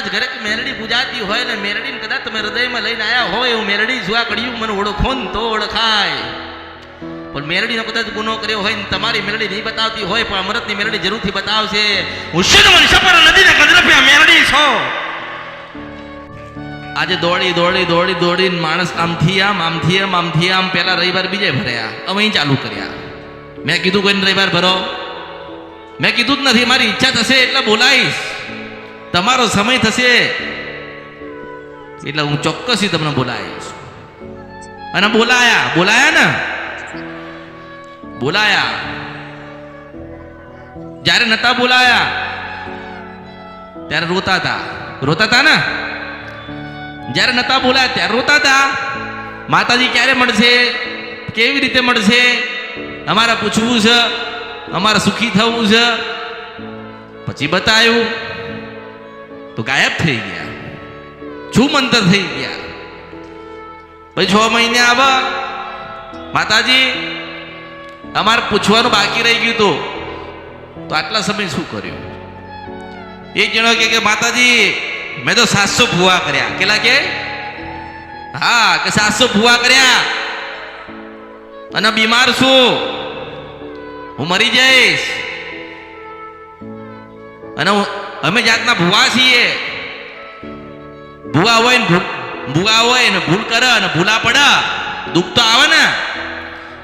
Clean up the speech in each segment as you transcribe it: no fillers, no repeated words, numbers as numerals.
કદાચ ઘરે મેલડી પૂજાતી હોય ને મેલડીને કદાચ તમે હૃદયમાં લઈને આવ્યા હોય, એવું મેલડી જોવા કડિયું મને ઓળખો ને તો ઓળખાય. પણ મેલડીનો કદાચ ગુનો કર્યો હોય ને તમારી મેલડી નહીં બતાવતી હોય, પણ અમૃતની મેલડી જરૂરથી બતાવશે. હુસેન વંશપર નદીને કદરપ્યા મેલડી છો. આજે દોડી દોડી દોડી દોડીને માણસ આમથી આમ પેલા રવિવાર બીજે ભર્યા, હવે અહીં ચાલુ કર્યા. મેં કીધું કોઈને રવિવાર ભરો? મેં કીધું જ નથી. મારી ઈચ્છા થશે એટલે બોલાવીશ, તમારો સમય થશે એટલે હું ચોક્કસથી તમને બોલાવીશ. અને બોલાયા ને બોલાયા. જ્યારે નતા બોલાયા ત્યારે રોતા હતા ને. જ્યારે નતા બોલાયા ત્યારે રોતા હતા. માતાજી ક્યારે મળશે, કેવી રીતે મળશે, અમારે પૂછવું છે, અમારે સુખી થવું છે. પછી બતાવ્યું તો ગાયબ થઈ ગયા, છૂમંતર થઈ ગયા. પછી 6 મહિને આવા માતાજી અમારે પૂછવાનું બાકી રહી ગયું હતું, તો આટલા સમય શું કર્યું? એક જણો કે માતાજી મેં તો 700 ભૂવા કર્યા. કેટલા કે? હા, કે 700 ભૂવા કર્યા અને બીમાર છું, હું મરી જઈશ. અને અમે જાતના ભૂવા છીએ. ભૂવા હોય ને ભૂલ કરે અને ભૂલા પડે, દુઃખ તો આવે ને.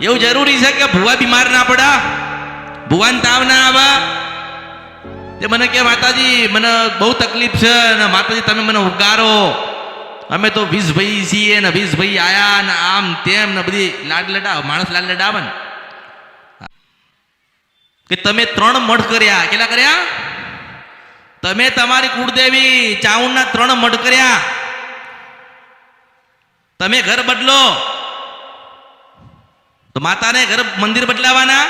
એવું જરૂરી છે કે ભૂવા બીમાર ના પડે, ભૂવાને તાવ ના આવે? તે મને કે માતાજી મને બહુ તકલીફ છે ને માતાજી તમે મને ઉગારો, અમે તો 20 ભાઈ છીએ ને 20 ભાઈ આયા ને આમ તેમ ને બધી લાડ લડાવ, માણસ લાડ લડાવે ને. કે તમે 3 મઢ કર્યા. કેટલા કર્યા? તમે તમારી કુળદેવી ચાઉંડના 3 મઢ કર્યા. તમે ઘર બદલો તો માતાને ઘર મંદિર બદલાવાના?